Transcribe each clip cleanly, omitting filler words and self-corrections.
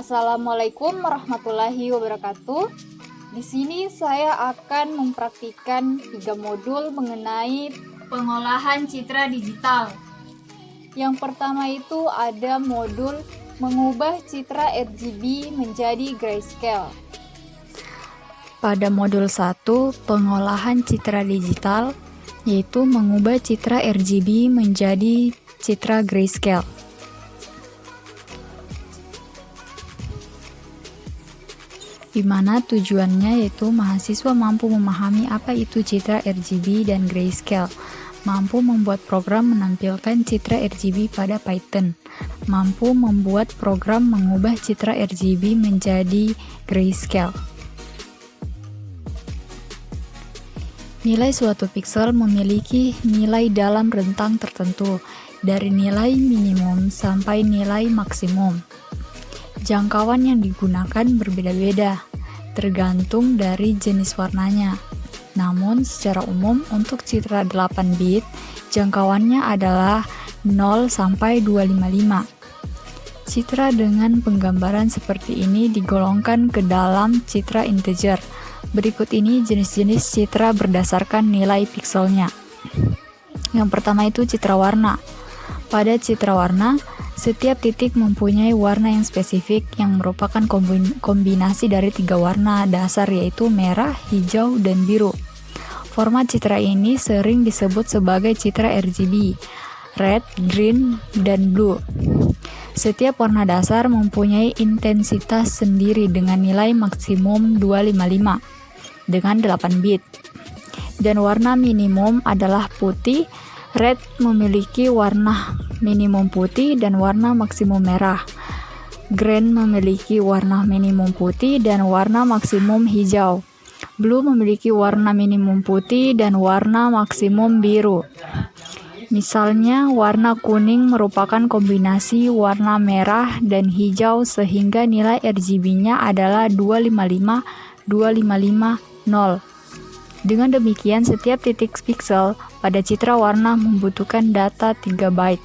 Assalamualaikum warahmatullahi wabarakatuh. Di sini saya akan mempraktikkan 3 modul mengenai pengolahan citra digital. Yang pertama itu ada modul mengubah citra RGB menjadi grayscale. Pada modul 1, pengolahan citra digital, yaitu mengubah citra RGB menjadi citra grayscale. Di mana tujuannya yaitu mahasiswa mampu memahami apa itu citra RGB dan grayscale, mampu membuat program menampilkan citra RGB pada Python, mampu membuat program mengubah citra RGB menjadi grayscale. Nilai suatu piksel memiliki nilai dalam rentang tertentu, dari nilai minimum sampai nilai maksimum. Jangkauan yang digunakan berbeda-beda, tergantung dari jenis warnanya. Namun, secara umum untuk citra 8 bit, jangkauannya adalah 0 sampai 255. Citra dengan penggambaran seperti ini digolongkan ke dalam citra integer. Berikut ini jenis-jenis citra berdasarkan nilai pikselnya. Yang pertama itu citra warna. Pada citra warna, setiap titik mempunyai warna yang spesifik yang merupakan kombinasi dari 3 warna dasar yaitu merah, hijau, dan biru. Format citra ini sering disebut sebagai citra RGB, red, green, dan blue. Setiap warna dasar mempunyai intensitas sendiri dengan nilai maksimum 255 dengan 8 bit. Dan warna minimum adalah putih. Red memiliki warna minimum putih dan warna maksimum merah. Green memiliki warna minimum putih dan warna maksimum hijau. Blue memiliki warna minimum putih dan warna maksimum biru. Misalnya, warna kuning merupakan kombinasi warna merah dan hijau sehingga nilai RGB-nya adalah 255, 255, 0. Dengan demikian, setiap titik piksel pada citra warna membutuhkan data 3 byte.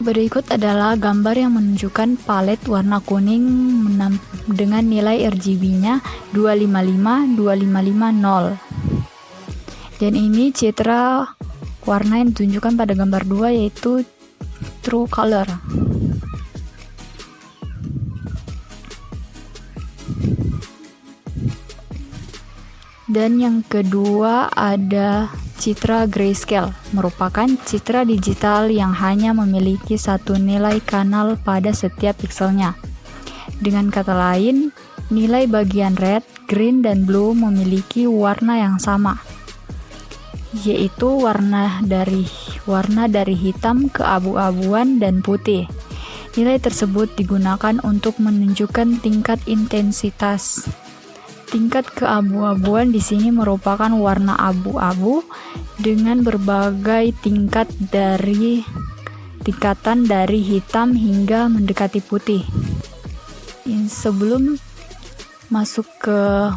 Berikut adalah gambar yang menunjukkan palet warna kuning dengan nilai RGB-nya 255, 255, 0. Dan ini citra warna yang ditunjukkan pada gambar 2 yaitu true color. Dan yang kedua ada citra grayscale, merupakan citra digital yang hanya memiliki satu nilai kanal pada setiap pikselnya. Dengan kata lain, nilai bagian red, green, dan blue memiliki warna yang sama, yaitu warna dari hitam ke abu-abuan dan putih. Nilai tersebut digunakan untuk menunjukkan tingkat intensitas. Tingkat keabu-abuan di sini merupakan warna abu-abu dengan berbagai tingkatan dari hitam hingga mendekati putih. Sebelum masuk ke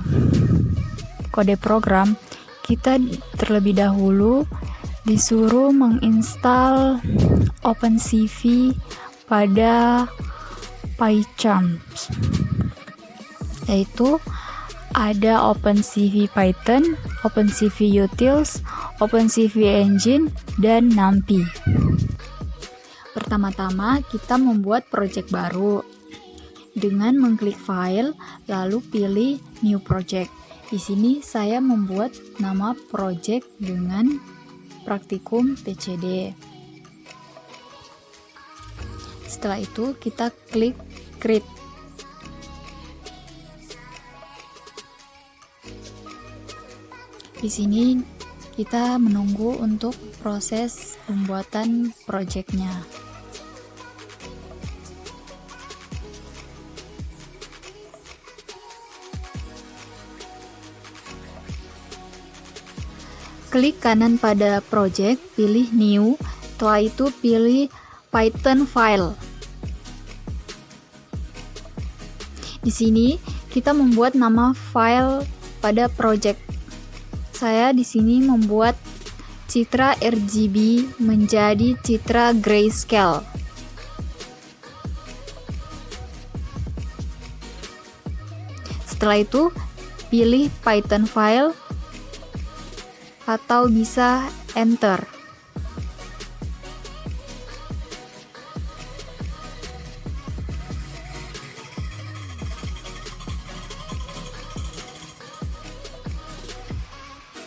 kode program, kita terlebih dahulu disuruh menginstal OpenCV pada PyCharms, yaitu ada OpenCV Python, OpenCV Utils, OpenCV Engine, dan NumPy. Pertama-tama kita membuat project baru dengan mengklik file lalu pilih new project. Di sini saya membuat nama project dengan praktikum PCD. Setelah itu kita klik create. Di sini kita menunggu untuk proses pembuatan projectnya. Klik kanan pada project, pilih new, setelah itu pilih Python file. Di sini kita membuat nama file pada project. Saya di sini membuat citra RGB menjadi citra grayscale. Setelah itu, pilih Python file atau bisa enter.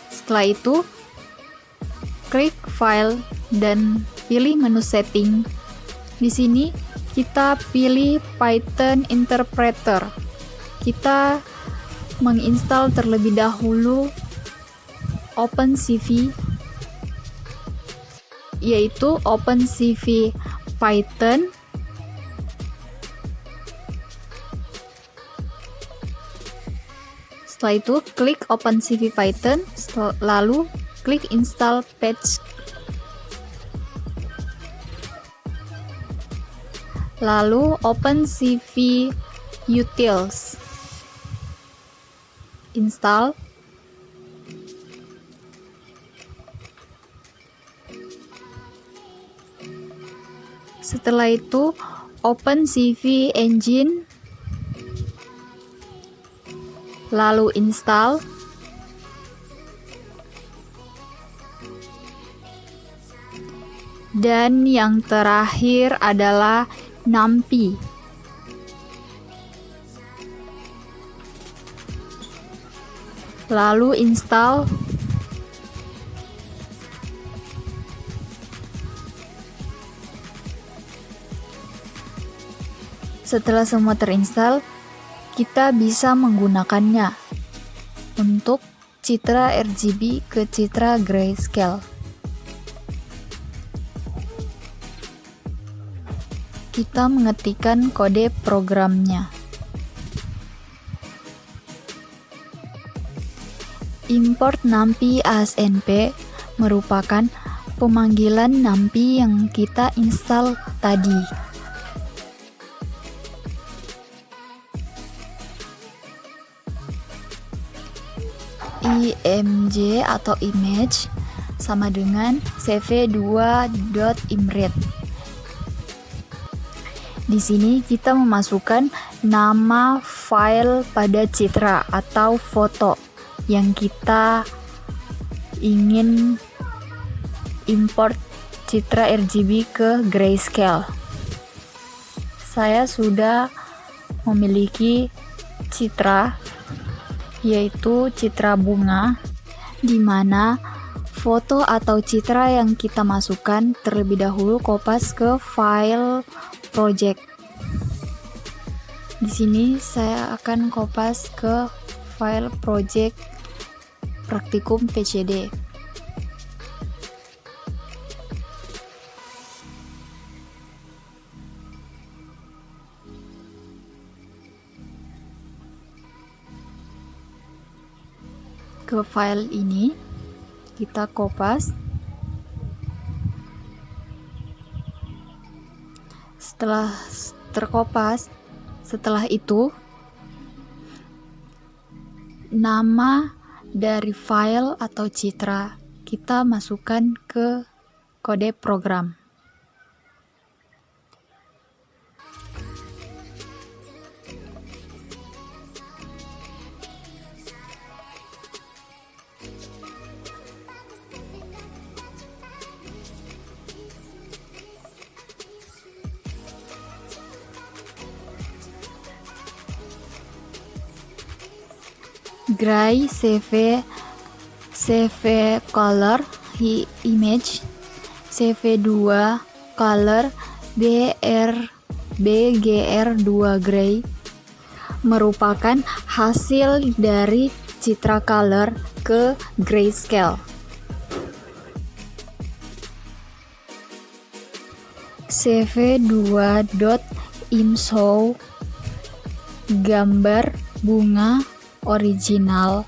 Setelah itu, klik file dan pilih menu setting. Di sini kita pilih Python Interpreter. Kita menginstal terlebih dahulu OpenCV, yaitu OpenCV Python. Setelah itu klik OpenCV Python, lalu klik install patch, lalu OpenCV Utils, install. Setelah itu OpenCV Engine, lalu install. Dan yang terakhir adalah NumPy. Lalu install. Setelah semua terinstall, kita bisa menggunakannya untuk citra RGB ke citra grayscale. Kita mengetikkan kode programnya. Import NumPy ASNP merupakan pemanggilan NumPy yang kita install tadi. img atau image sama dengan cv2.imread. Di sini kita memasukkan nama file pada citra atau foto yang kita ingin import citra RGB ke grayscale. Saya sudah memiliki citra, yaitu citra bunga, di mana foto atau citra yang kita masukkan terlebih dahulu kopas ke file project. Di sini saya akan kopas ke file project praktikum PCD. Ke file ini kita kopas. Setelah terkopas, setelah itu nama dari file atau citra kita masukkan ke kode program. Gray CV color image, CV2 color BGR2 gray merupakan hasil dari citra color ke grayscale. cv2.imshow gambar bunga original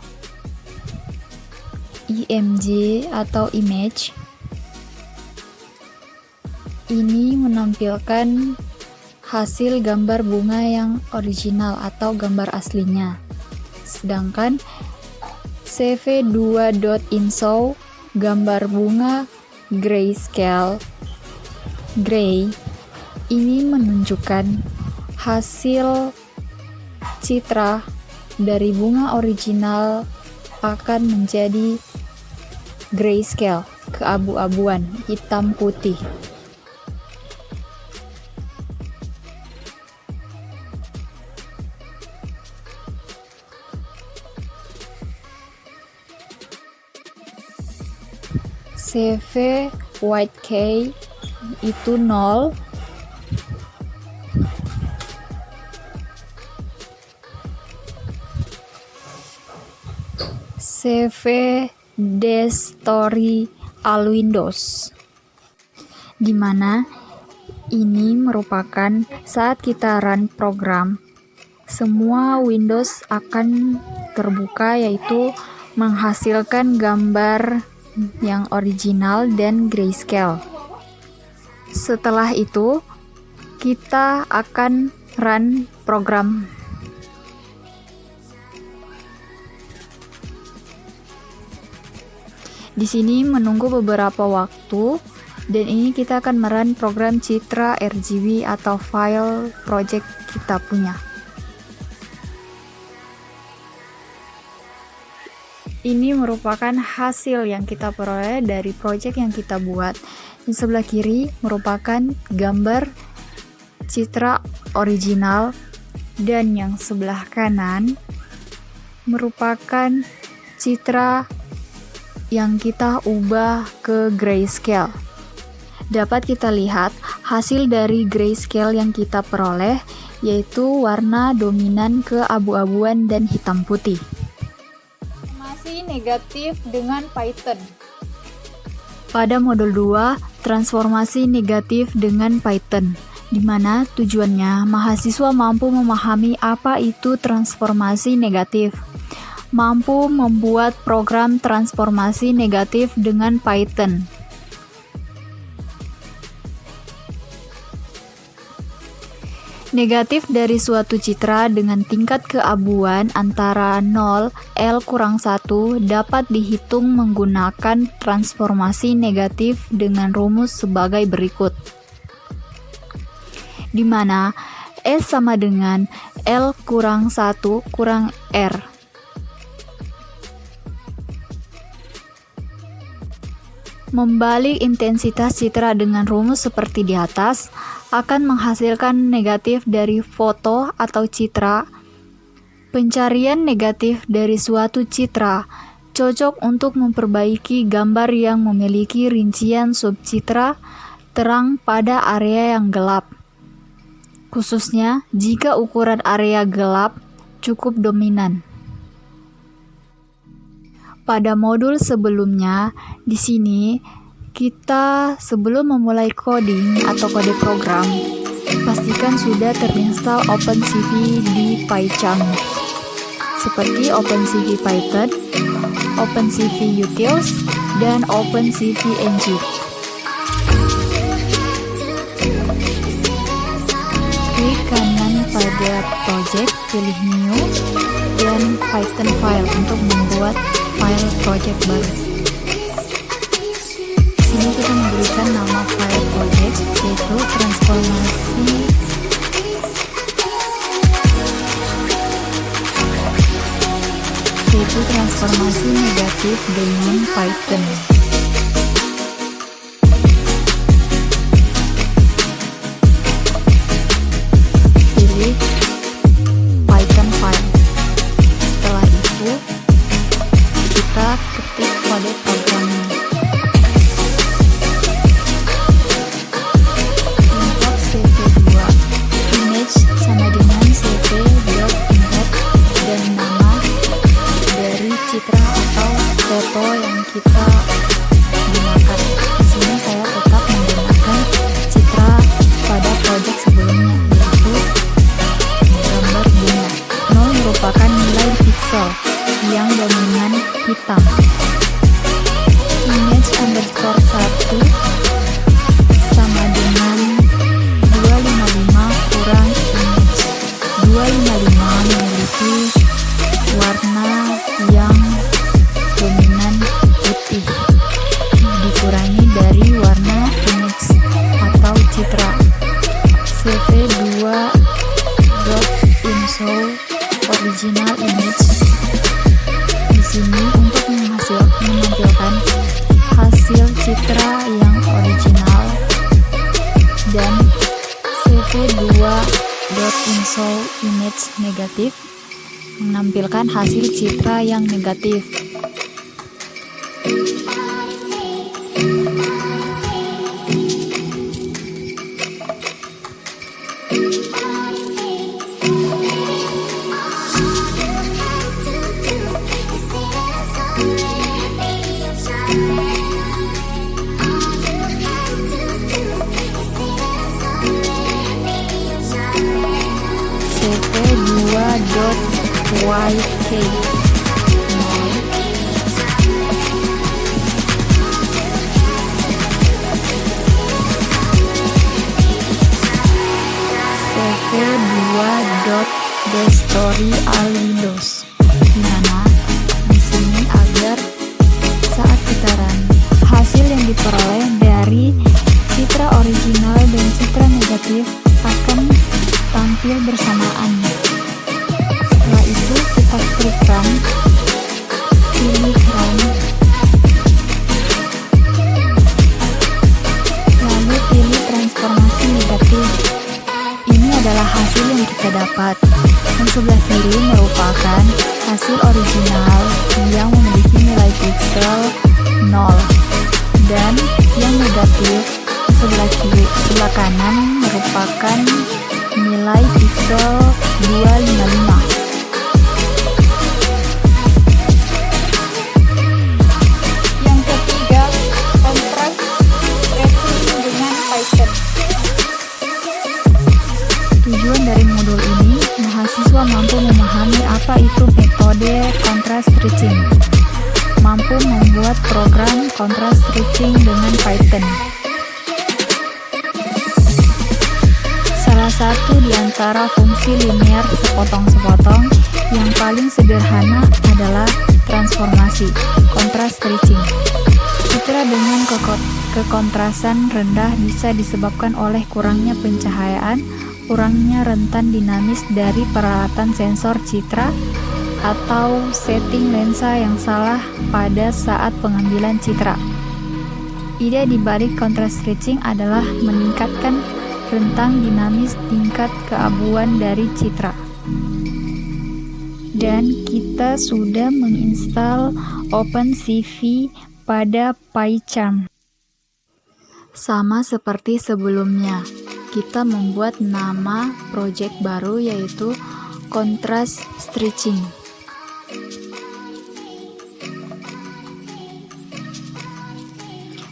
img atau image ini menampilkan hasil gambar bunga yang original atau gambar aslinya. Sedangkan CV2.InShow gambar bunga grayscale gray ini menunjukkan hasil citra dari bunga original akan menjadi grayscale, keabu-abuan, hitam putih. CV white K itu 0. CV Destory all Windows, dimana ini merupakan saat kita run program, semua Windows akan terbuka, yaitu menghasilkan gambar yang original dan grayscale. Setelah itu, kita akan run program. Di sini menunggu beberapa waktu, dan ini kita akan merun program citra RGB atau file project kita punya. Ini merupakan hasil yang kita peroleh dari project yang kita buat. Di sebelah kiri merupakan gambar citra original, dan yang sebelah kanan merupakan citra yang kita ubah ke grayscale. Dapat kita lihat hasil dari grayscale yang kita peroleh, yaitu warna dominan keabu-abuan dan hitam putih. Transformasi negatif dengan Python. Pada modul 2, transformasi negatif dengan Python, di mana tujuannya mahasiswa mampu memahami apa itu transformasi negatif, mampu membuat program transformasi negatif dengan Python. Negatif dari suatu citra dengan tingkat keabuan antara 0 L-1 dapat dihitung menggunakan transformasi negatif dengan rumus sebagai berikut, di mana S sama dengan L-1 kurang R. Membalik intensitas citra dengan rumus seperti di atas akan menghasilkan negatif dari foto atau citra. Pencarian negatif dari suatu citra cocok untuk memperbaiki gambar yang memiliki rincian subcitra terang pada area yang gelap, khususnya jika ukuran area gelap cukup dominan. Pada modul sebelumnya, di sini kita sebelum memulai coding atau kode program, pastikan sudah terinstall OpenCV di PyCharm, seperti OpenCV Python, OpenCV Utils, dan OpenCV Engine. Klik kanan pada project, pilih new, dan Python file untuk membuat file project baru. Sini kita memberikan nama file project, yaitu transformasi negatif dengan Python. Pilih Python file. Setelah itu kita ketik kode programnya. Import cv2, image sama dengan cv.import, dan nama dari citra atau foto yang kita gunakan. Di sini saya tetap menggunakan citra pada project sebelumnya, yaitu gambar bunga. 0 merupakan nilai pixel yang dominan hitam. Image underscore 1 sama dengan 255 kurang .insert image negatif menampilkan hasil citra yang negatif. cv2.yk cv2.thestory all windows, di mana di sini agar saat kita run hasil yang diperoleh dari citra original dan citra negatif akan tampil bersamaan. Setelah itu kita klik run, pilih run, lalu pilih transformasi negatif. Ini adalah hasil yang kita dapat. Yang sebelah kiri merupakan hasil original yang memiliki nilai pixel 0, dan yang negatif sebelah kanan merupakan nilai pixel 255. Yang ketiga, contrast tracing dengan Python. Tujuan dari modul ini, mahasiswa mampu memahami apa itu metode contrast stretching, mampu membuat program contrast stretching dengan Python. Salah satu di antara fungsi linear sepotong-sepotong yang paling sederhana adalah transformasi, contrast stretching. Citra dengan kekontrasan rendah bisa disebabkan oleh kurangnya pencahayaan, kurangnya rentan dinamis dari peralatan sensor citra, atau setting lensa yang salah pada saat pengambilan citra. Ide di balik contrast stretching adalah meningkatkan rentang dinamis tingkat keabuan dari citra. Dan kita sudah menginstal OpenCV pada PyCharm. Sama seperti sebelumnya, kita membuat nama project baru yaitu Contrast Stretching.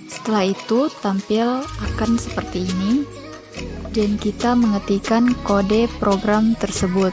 Setelah itu tampil akan seperti ini, dan kita mengetikkan kode program tersebut.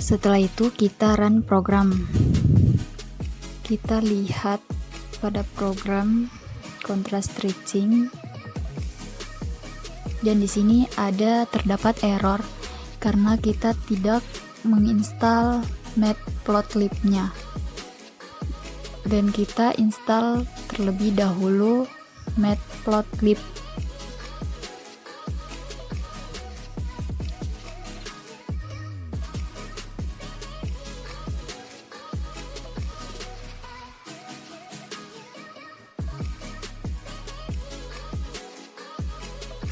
Setelah itu kita run program. Kita lihat pada program contrast stretching, dan di sini terdapat error karena kita tidak menginstal Matplotlib-nya. Dan kita install terlebih dahulu Matplotlib.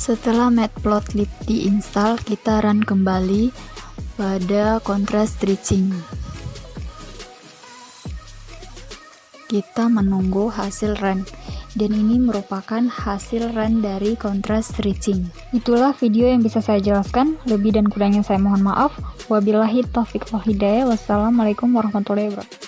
Setelah Matplotlib diinstal, kita run kembali pada contrast stretching. Kita menunggu hasil run, dan ini merupakan hasil run dari contrast stretching. Itulah video yang bisa saya jelaskan, lebih dan kurangnya saya mohon maaf. Wabillahi taufiq wal hidayah. Wassalamualaikum warahmatullahi wabarakatuh.